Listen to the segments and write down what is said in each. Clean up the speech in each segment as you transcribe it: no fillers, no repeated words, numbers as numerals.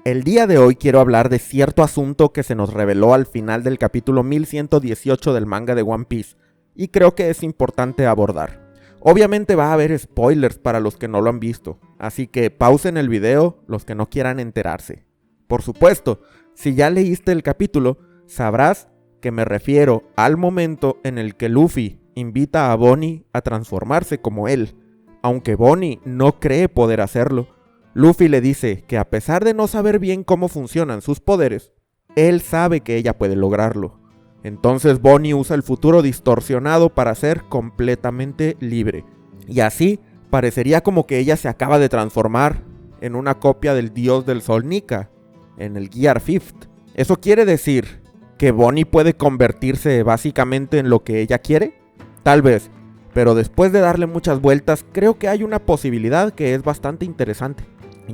El día de hoy quiero hablar de cierto asunto que se nos reveló al final del capítulo 1118 del manga de One Piece, y creo que es importante abordar. Obviamente va a haber spoilers para los que no lo han visto, así que pausen el video los que no quieran enterarse. Por supuesto, si ya leíste el capítulo, sabrás que me refiero al momento en el que Luffy invita a Bonnie a transformarse como él. Aunque Bonnie no cree poder hacerlo, Luffy le dice que a pesar de no saber bien cómo funcionan sus poderes, él sabe que ella puede lograrlo. Entonces Bonnie usa el futuro distorsionado para ser completamente libre. Y así parecería como que ella se acaba de transformar en una copia del dios del sol Nika, en el Gear Fifth. ¿Eso quiere decir que Bonnie puede convertirse básicamente en lo que ella quiere? Tal vez, pero después de darle muchas vueltas, creo que hay una posibilidad que es bastante interesante.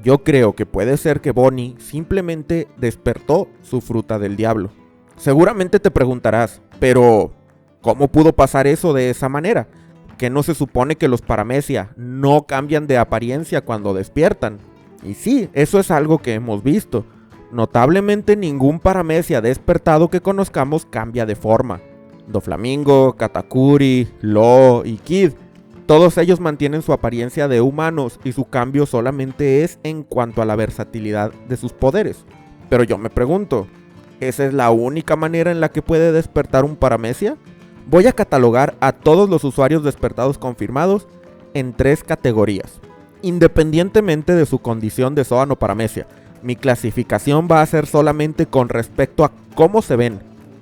Yo creo que puede ser que Bonnie simplemente despertó su fruta del diablo. Seguramente te preguntarás, pero ¿cómo pudo pasar eso de esa manera? ¿Que no se supone que los Paramecia no cambian de apariencia cuando despiertan? Y sí, eso es algo que hemos visto. Notablemente ningún Paramecia despertado que conozcamos cambia de forma. Doflamingo, Katakuri, Law y Kid, todos ellos mantienen su apariencia de humanos y su cambio solamente es en cuanto a la versatilidad de sus poderes. Pero yo me pregunto, ¿esa es la única manera en la que puede despertar un Paramecia? Voy a catalogar a todos los usuarios despertados confirmados en 3 categorías, independientemente de su condición de Zoan o Paramecia. Mi clasificación va a ser solamente con respecto a cómo se ven.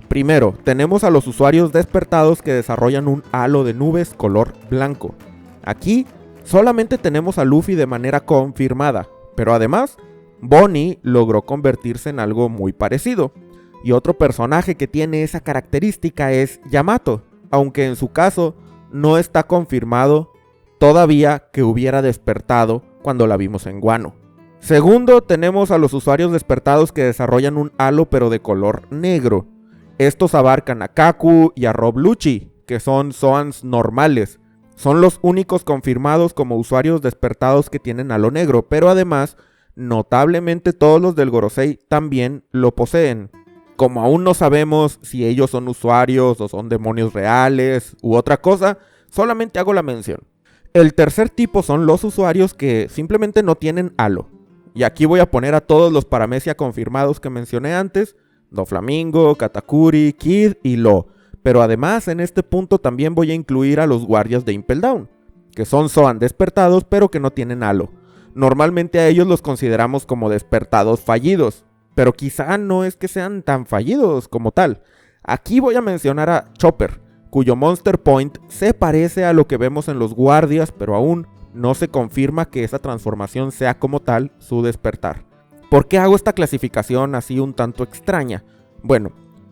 Primero, tenemos a los usuarios despertados que desarrollan un halo de nubes color blanco. Aquí solamente tenemos a Luffy de manera confirmada, pero además, Bonnie logró convertirse en algo muy parecido. Y otro personaje que tiene esa característica es Yamato, aunque en su caso no está confirmado todavía que hubiera despertado cuando la vimos en Wano. Segundo, tenemos a los usuarios despertados que desarrollan un halo pero de color negro. Estos abarcan a Kaku y a Rob Lucci, que son Zoans normales. Son los únicos confirmados como usuarios despertados que tienen halo negro, pero además, notablemente todos los del Gorosei también lo poseen. Como aún no sabemos si ellos son usuarios o son demonios reales u otra cosa, solamente hago la mención. El tercer tipo son los usuarios que simplemente no tienen halo. Y aquí voy a poner a todos los Paramecia confirmados que mencioné antes, Doflamingo, Katakuri, Kid y Law. Pero además en este punto también voy a incluir a los guardias de Impel Down, que son Zoan despertados pero que no tienen halo. Normalmente a ellos los consideramos como despertados fallidos, pero quizá no es que sean tan fallidos como tal. Aquí voy a mencionar a Chopper, cuyo Monster Point se parece a lo que vemos en los guardias, pero aún no se confirma que esa transformación sea como tal su despertar. ¿Por qué hago esta clasificación así un tanto extraña? Bueno,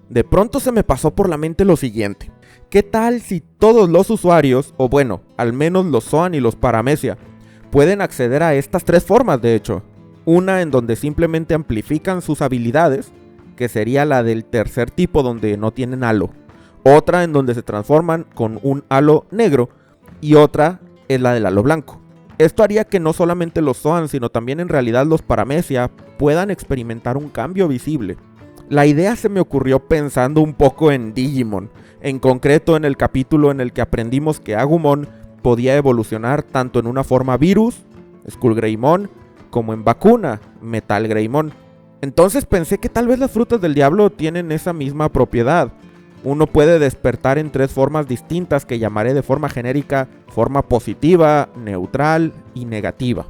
de pronto se me pasó por la mente lo siguiente. ¿Qué tal si todos los usuarios, o bueno, al menos los Zoan y los Paramecia, pueden acceder a estas 3 formas de hecho? Una en donde simplemente amplifican sus habilidades, que sería la del tercer tipo donde no tienen halo. Otra en donde se transforman con un halo negro y otra es la del halo blanco. Esto haría que no solamente los Zoan, sino también en realidad los Paramecia puedan experimentar un cambio visible. La idea se me ocurrió pensando un poco en Digimon, en concreto en el capítulo en el que aprendimos que Agumon podía evolucionar tanto en una forma virus, Skull Greymon, como en vacuna, Metal Greymon. Entonces pensé que tal vez las frutas del diablo tienen esa misma propiedad. Uno puede despertar en 3 formas distintas que llamaré de forma genérica forma positiva, neutral y negativa.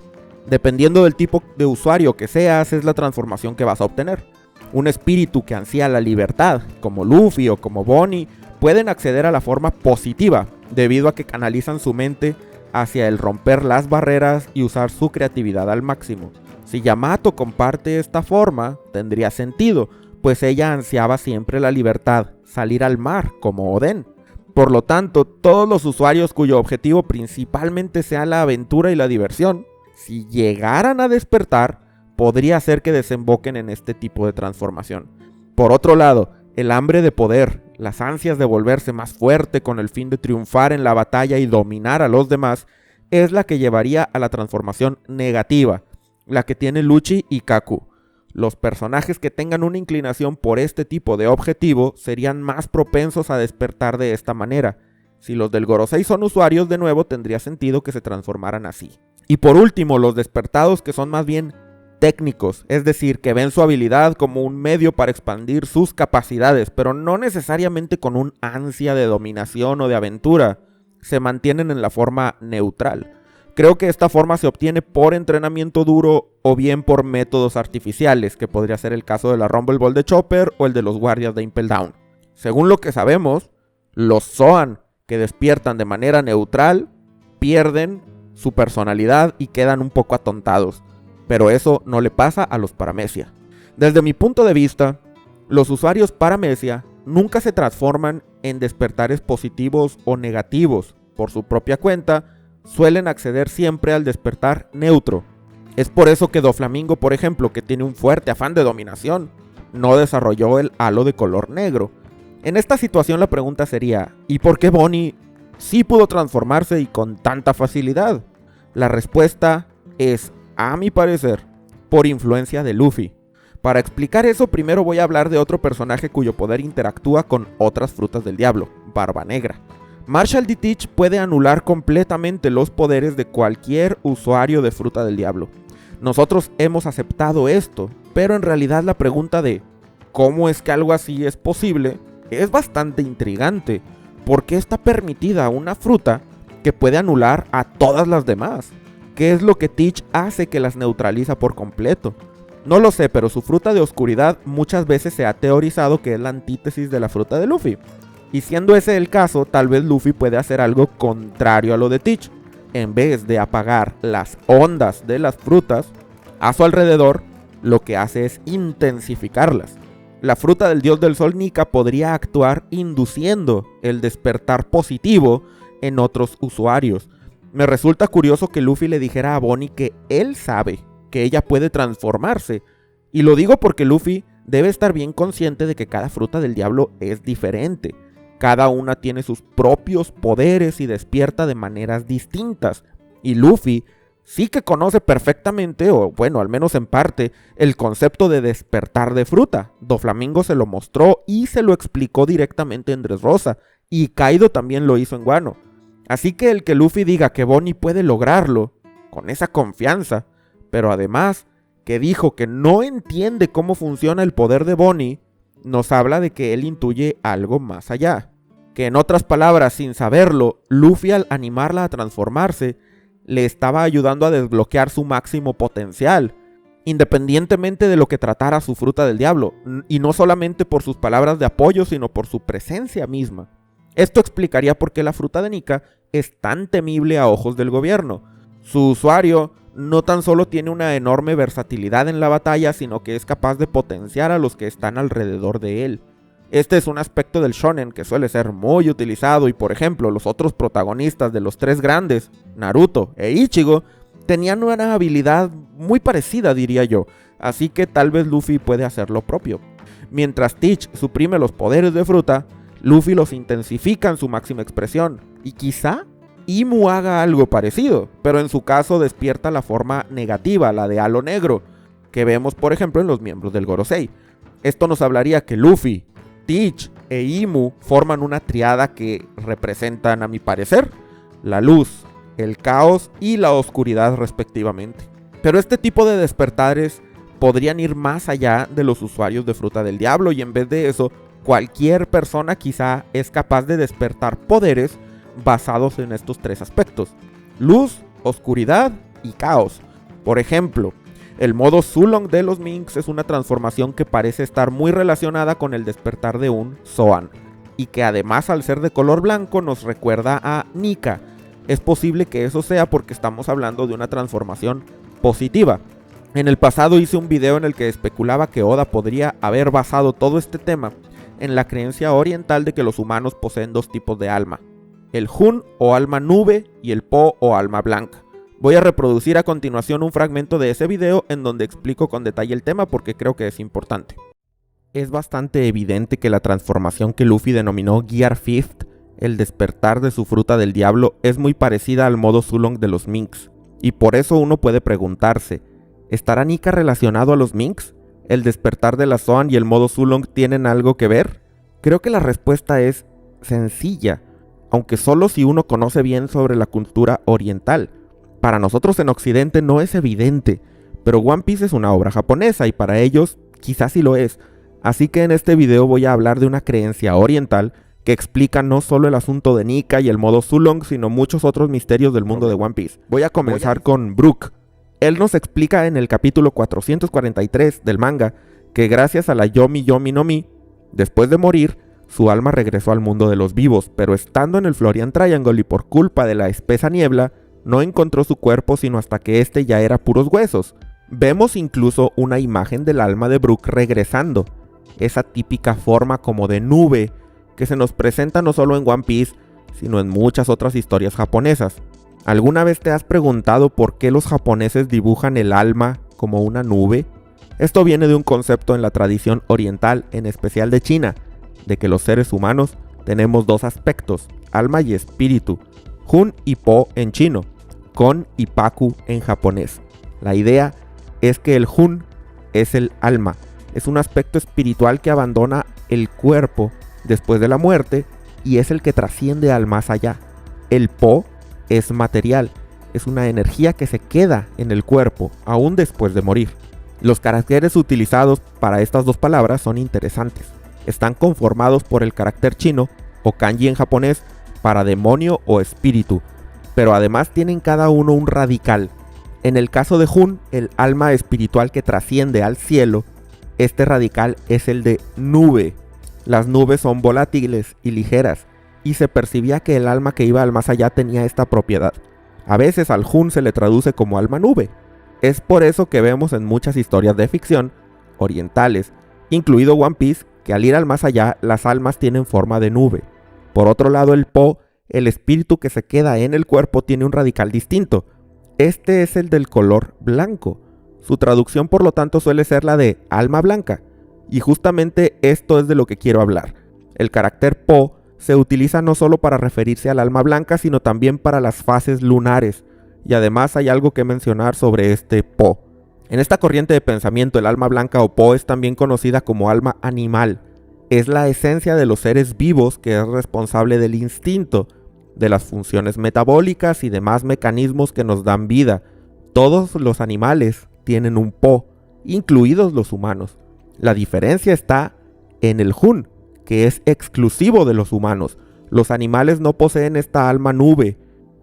Dependiendo del tipo de usuario que seas, es la transformación que vas a obtener. Un espíritu que ansía la libertad, como Luffy o como Bonnie, pueden acceder a la forma positiva, debido a que canalizan su mente hacia el romper las barreras y usar su creatividad al máximo. Si Yamato comparte esta forma, tendría sentido, pues ella ansiaba siempre la libertad, salir al mar, como Oden. Por lo tanto, todos los usuarios cuyo objetivo principalmente sea la aventura y la diversión, si llegaran a despertar, podría ser que desemboquen en este tipo de transformación. Por otro lado, el hambre de poder, las ansias de volverse más fuerte con el fin de triunfar en la batalla y dominar a los demás, es la que llevaría a la transformación negativa, la que tiene Lucci y Kaku. Los personajes que tengan una inclinación por este tipo de objetivo serían más propensos a despertar de esta manera. Si los del Gorosei son usuarios, de nuevo tendría sentido que se transformaran así. Y por último, los despertados, que son más bien técnicos, es decir, que ven su habilidad como un medio para expandir sus capacidades, pero no necesariamente con un ansia de dominación o de aventura, se mantienen en la forma neutral. Creo que esta forma se obtiene por entrenamiento duro o bien por métodos artificiales, que podría ser el caso de la Rumble Ball de Chopper o el de los guardias de Impel Down. Según lo que sabemos, los Zoan que despiertan de manera neutral pierden su personalidad y quedan un poco atontados, pero eso no le pasa a los Paramecia. Desde mi punto de vista, los usuarios Paramecia nunca se transforman en despertares positivos o negativos. Por su propia cuenta, suelen acceder siempre al despertar neutro. Es por eso que Doflamingo, por ejemplo, que tiene un fuerte afán de dominación, no desarrolló el halo de color negro. En esta situación la pregunta sería, ¿y por qué Bonnie sí pudo transformarse y con tanta facilidad? La respuesta es, a mi parecer, por influencia de Luffy. Para explicar eso, primero voy a hablar de otro personaje cuyo poder interactúa con otras frutas del diablo, Barba Negra. Marshall D. Teach puede anular completamente los poderes de cualquier usuario de fruta del diablo. Nosotros hemos aceptado esto, pero en realidad la pregunta de ¿cómo es que algo así es posible? Es bastante intrigante. ¿Por qué está permitida una fruta que puede anular a todas las demás? ¿Qué es lo que Teach hace que las neutraliza por completo? No lo sé, pero su fruta de oscuridad muchas veces se ha teorizado que es la antítesis de la fruta de Luffy. Y siendo ese el caso, tal vez Luffy puede hacer algo contrario a lo de Teach. En vez de apagar las ondas de las frutas a su alrededor, lo que hace es intensificarlas. La fruta del dios del sol Nika podría actuar induciendo el despertar positivo en otros usuarios. Me resulta curioso que Luffy le dijera a Bonnie que él sabe que ella puede transformarse. Y lo digo porque Luffy debe estar bien consciente de que cada fruta del diablo es diferente. Cada una tiene sus propios poderes y despierta de maneras distintas. Y Luffy sí que conoce perfectamente, o bueno, al menos en parte, el concepto de despertar de fruta. Doflamingo se lo mostró y se lo explicó directamente en Dressrosa. Y Kaido también lo hizo en Wano. Así que el que Luffy diga que Bonnie puede lograrlo, con esa confianza, pero además que dijo que no entiende cómo funciona el poder de Bonnie, nos habla de que él intuye algo más allá. Que en otras palabras, sin saberlo, Luffy al animarla a transformarse, le estaba ayudando a desbloquear su máximo potencial, independientemente de lo que tratara su fruta del diablo, y no solamente por sus palabras de apoyo, sino por su presencia misma. Esto explicaría por qué la fruta de Nika es tan temible a ojos del gobierno. Su usuario no tan solo tiene una enorme versatilidad en la batalla, sino que es capaz de potenciar a los que están alrededor de él. Este es un aspecto del shonen que suele ser muy utilizado y, por ejemplo, los otros protagonistas de los tres grandes, Naruto e Ichigo, tenían una habilidad muy parecida, diría yo, así que tal vez Luffy puede hacer lo propio. Mientras Teach suprime los poderes de fruta, Luffy los intensifica en su máxima expresión, y quizá Imu haga algo parecido, pero en su caso despierta la forma negativa, la de halo negro, que vemos por ejemplo en los miembros del Gorosei. Esto nos hablaría que Luffy, Teach e Imu forman una triada que representan, a mi parecer, la luz, el caos y la oscuridad respectivamente. Pero este tipo de despertares podrían ir más allá de los usuarios de fruta del diablo, y en vez de eso, cualquier persona quizá es capaz de despertar poderes basados en estos tres aspectos: luz, oscuridad y caos. Por ejemplo, el modo Sulong de los Minks es una transformación que parece estar muy relacionada con el despertar de un Zoan, y que además al ser de color blanco nos recuerda a Nika. Es posible que eso sea porque estamos hablando de una transformación positiva. En el pasado hice un video en el que especulaba que Oda podría haber basado todo este tema en la creencia oriental de que los humanos poseen dos tipos de alma: el Hun o alma nube y el Po o alma blanca. Voy a reproducir a continuación un fragmento de ese video en donde explico con detalle el tema porque creo que es importante. Es bastante evidente que la transformación que Luffy denominó Gear Fifth, el despertar de su fruta del diablo, es muy parecida al modo Sulong de los Minks. Y por eso uno puede preguntarse, ¿estará Nika relacionado a los Minks? ¿El despertar de la Zoan y el modo Sulong tienen algo que ver? Creo que la respuesta es sencilla, aunque solo si uno conoce bien sobre la cultura oriental. Para nosotros en Occidente no es evidente, pero One Piece es una obra japonesa y para ellos quizás sí lo es. Así que en este video voy a hablar de una creencia oriental que explica no solo el asunto de Nika y el modo Sulong, sino muchos otros misterios del mundo de One Piece. Voy a comenzar con Brook. Él nos explica en el capítulo 443 del manga que gracias a la Yomi Yomi no Mi, después de morir, su alma regresó al mundo de los vivos, pero estando en el Florian Triangle y por culpa de la espesa niebla, no encontró su cuerpo sino hasta que este ya era puros huesos. Vemos incluso una imagen del alma de Brook regresando, esa típica forma como de nube que se nos presenta no solo en One Piece, sino en muchas otras historias japonesas. ¿Alguna vez te has preguntado por qué los japoneses dibujan el alma como una nube? Esto viene de un concepto en la tradición oriental, en especial de China, de que los seres humanos tenemos dos aspectos, alma y espíritu, Hun y Po en chino, Kon y Paku en japonés. La idea es que el Hun es el alma, es un aspecto espiritual que abandona el cuerpo después de la muerte y es el que trasciende al más allá. El Po es material, es una energía que se queda en el cuerpo aún después de morir. Los caracteres utilizados para estas dos palabras son interesantes. Están conformados por el carácter chino o kanji en japonés para demonio o espíritu, pero además tienen cada uno un radical. En el caso de Hun, el alma espiritual que trasciende al cielo, este radical es el de nube. Las nubes son volátiles y ligeras, y se percibía que el alma que iba al más allá tenía esta propiedad. A veces al Hun se le traduce como alma nube. Es por eso que vemos en muchas historias de ficción orientales, incluido One Piece, que al ir al más allá las almas tienen forma de nube. Por otro lado, el Po, el espíritu que se queda en el cuerpo, tiene un radical distinto. Este es el del color blanco. Su traducción por lo tanto suele ser la de alma blanca. Y justamente esto es de lo que quiero hablar. El carácter Po se utiliza no solo para referirse al alma blanca, sino también para las fases lunares. Y además hay algo que mencionar sobre este Po. En esta corriente de pensamiento, el alma blanca o Po es también conocida como alma animal. Es la esencia de los seres vivos que es responsable del instinto, de las funciones metabólicas y demás mecanismos que nos dan vida. Todos los animales tienen un Po, incluidos los humanos. La diferencia está en el Hun, que es exclusivo de los humanos. Los animales no poseen esta alma nube,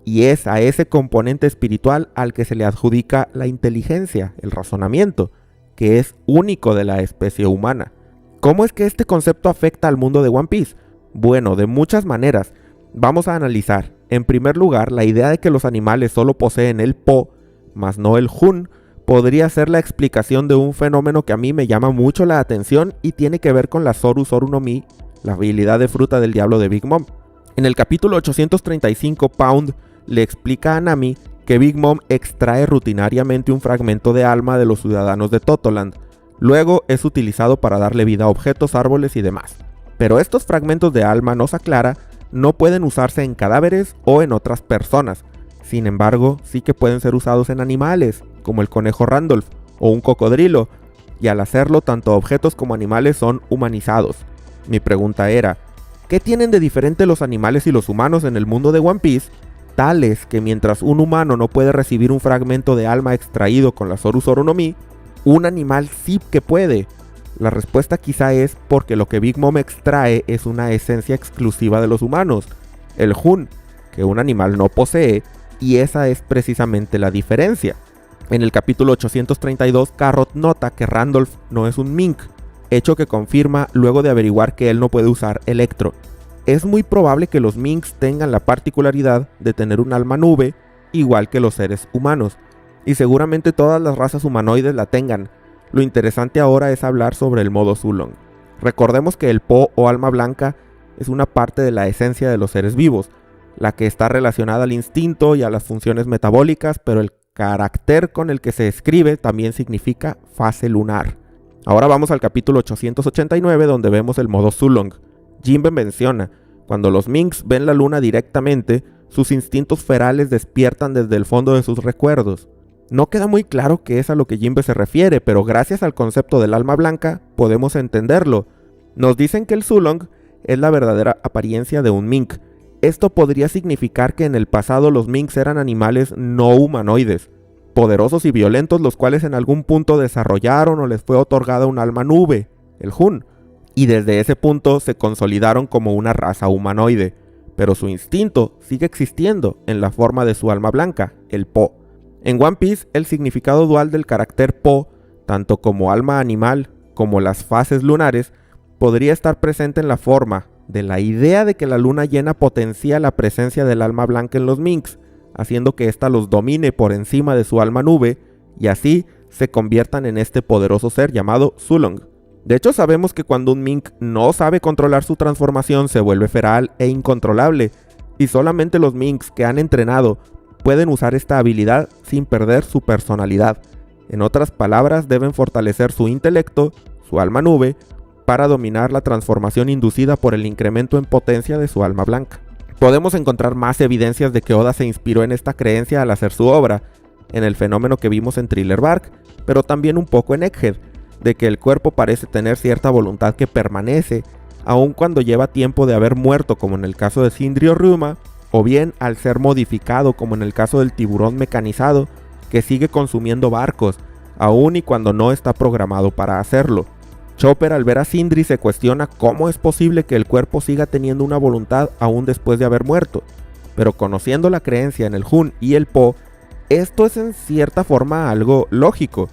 y es a ese componente espiritual al que se le adjudica la inteligencia, el razonamiento, que es único de la especie humana. ¿Cómo es que este concepto afecta al mundo de One Piece? Bueno, de muchas maneras. Vamos a analizar, en primer lugar, la idea de que los animales solo poseen el Po, mas no el Hun, podría ser la explicación de un fenómeno que a mí me llama mucho la atención y tiene que ver con la Zoru Zoru no Mi, la habilidad de fruta del diablo de Big Mom. En el capítulo 835, Pound le explica a Nami que Big Mom extrae rutinariamente un fragmento de alma de los ciudadanos de Totoland. Luego es utilizado para darle vida a objetos, árboles y demás. Pero estos fragmentos de alma, nos aclara, no pueden usarse en cadáveres o en otras personas. Sin embargo, sí que pueden ser usados en animales, como el conejo Randolph o un cocodrilo, y al hacerlo tanto objetos como animales son humanizados. Mi pregunta era, ¿qué tienen de diferente los animales y los humanos en el mundo de One Piece? Tales que mientras un humano no puede recibir un fragmento de alma extraído con la Zoru Zoru no Mi, un animal sí que puede. La respuesta quizá es porque lo que Big Mom extrae es una esencia exclusiva de los humanos, el Hun, que un animal no posee, y esa es precisamente la diferencia. En el capítulo 832, Carrot nota que Randolph no es un Mink, hecho que confirma luego de averiguar que él no puede usar Electro. Es muy probable que los Minks tengan la particularidad de tener un alma nube, igual que los seres humanos, y seguramente todas las razas humanoides la tengan. Lo interesante ahora es hablar sobre el modo Sulong. Recordemos que el Po o alma blanca es una parte de la esencia de los seres vivos, la que está relacionada al instinto y a las funciones metabólicas, pero el carácter con el que se escribe también significa fase lunar. Ahora vamos al capítulo 889, donde vemos el modo Sulong. Jinbe menciona, cuando los Minks ven la luna directamente, sus instintos ferales despiertan desde el fondo de sus recuerdos. No queda muy claro qué es a lo que Jinbe se refiere, pero gracias al concepto del alma blanca podemos entenderlo. Nos dicen que el Sulong es la verdadera apariencia de un mink. Esto podría significar que en el pasado los minks eran animales no humanoides, poderosos y violentos, los cuales en algún punto desarrollaron o les fue otorgada un alma nube, el Hun, y desde ese punto se consolidaron como una raza humanoide, pero su instinto sigue existiendo en la forma de su alma blanca, el Po. En One Piece, el significado dual del carácter Po, tanto como alma animal como las fases lunares, podría estar presente en la forma de la idea de que la luna llena potencia la presencia del alma blanca en los minks, haciendo que ésta los domine por encima de su alma nube y así se conviertan en este poderoso ser llamado Sulong. De hecho, sabemos que cuando un mink no sabe controlar su transformación se vuelve feral e incontrolable, y solamente los minks que han entrenado pueden usar esta habilidad sin perder su personalidad. En otras palabras, deben fortalecer su intelecto, su alma nube, para dominar la transformación inducida por el incremento en potencia de su alma blanca. Podemos encontrar más evidencias de que Oda se inspiró en esta creencia al hacer su obra, en el fenómeno que vimos en Thriller Bark, pero también un poco en Egghead, de que el cuerpo parece tener cierta voluntad que permanece, aun cuando lleva tiempo de haber muerto, como en el caso de Sindri o Ryuma, o bien al ser modificado, como en el caso del tiburón mecanizado, que sigue consumiendo barcos, aun y cuando no está programado para hacerlo. Chopper, al ver a Sindri, se cuestiona cómo es posible que el cuerpo siga teniendo una voluntad aún después de haber muerto, pero conociendo la creencia en el Hun y el Po, esto es en cierta forma algo lógico,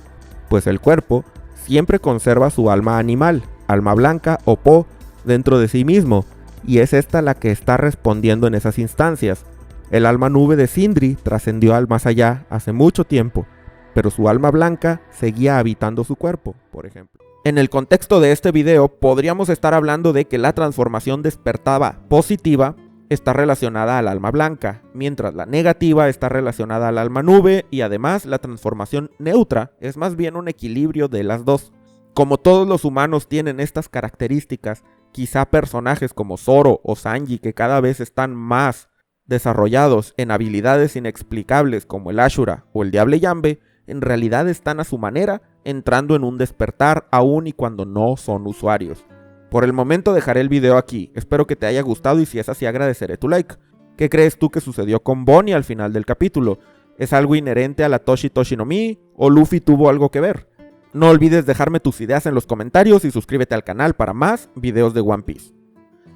pues el cuerpo siempre conserva su alma animal, alma blanca o Po, dentro de sí mismo, y es esta la que está respondiendo en esas instancias. El alma nube de Sindri trascendió al más allá hace mucho tiempo, pero su alma blanca seguía habitando su cuerpo, por ejemplo. En el contexto de este video, podríamos estar hablando de que la transformación despertada positiva está relacionada al alma blanca, mientras la negativa está relacionada al alma nube, y además la transformación neutra es más bien un equilibrio de las dos. Como todos los humanos tienen estas características, quizá personajes como Zoro o Sanji, que cada vez están más desarrollados en habilidades inexplicables como el Ashura o el Diable Jambe, en realidad están a su manera entrando en un despertar aún y cuando no son usuarios. Por el momento dejaré el video aquí, espero que te haya gustado y si es así agradeceré tu like. ¿Qué crees tú que sucedió con Bonnie al final del capítulo? ¿Es algo inherente a la Toshi Toshi no Mi o Luffy tuvo algo que ver? No olvides dejarme tus ideas en los comentarios y suscríbete al canal para más videos de One Piece.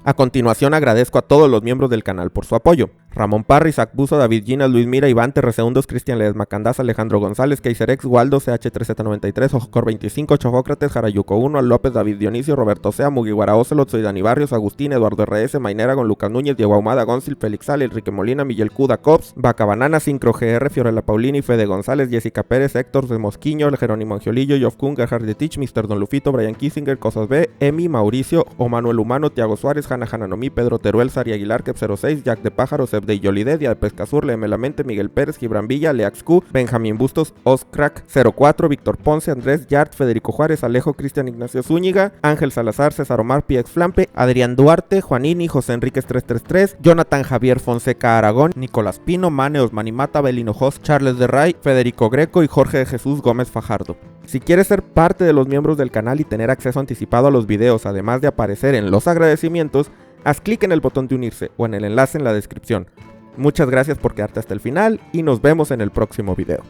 A continuación agradezco a todos los miembros del canal por su apoyo. Ramón Parry, Isaac Buzo, David Ginas, Luis Mira, Iván TR2, Cristian Ledesma Candás, Alejandro González, Kaiser Waldo, CH3Z93, Ojocor 25, Chojócrates, Jarayuco 1, López, David Dionisio, Roberto Sea, Mugiwara Ocelot, Soy Dani Barrios, Agustín, Eduardo RS, Mainera, con Lucas Núñez, Diego Ahumada, Gonzil, Félix Sal, Enrique Molina, Miguel Cuda, Cops, Vaca Banana, Sincro GR, Fiorella Paulini, Fede González, Jessica Pérez, Héctor de Mosquiño, Jerónimo Angiolillo, Yof Kun, Gerhard de Tich, Mr. Don Lufito, Brian Kissinger, Cosas B, Emi, Mauricio, O Manuel Humano, Tiago Suárez, Hanna Hananomi, Pedro Teruel, Sari Aguilar, Kep 06, Jack de Pájaro, Seb de Yolide, Dia de Pescazur, Leeme la Mente, Miguel Pérez, Gibran Villa, Leax Q, Benjamín Bustos, Oscrack 04, Víctor Ponce, Andrés Yart, Federico Juárez, Alejo, Cristian Ignacio Zúñiga, Ángel Salazar, César Omar, PX Flampe, Adrián Duarte, Juanini, José Enríquez 333, Jonathan Javier Fonseca Aragón, Nicolás Pino, Mane Osmanimata, Belino Jos, Charles de Ray, Federico Greco y Jorge de Jesús Gómez Fajardo. Si quieres ser parte de los miembros del canal y tener acceso anticipado a los videos, además de aparecer en los agradecimientos, haz clic en el botón de unirse o en el enlace en la descripción. Muchas gracias por quedarte hasta el final y nos vemos en el próximo video.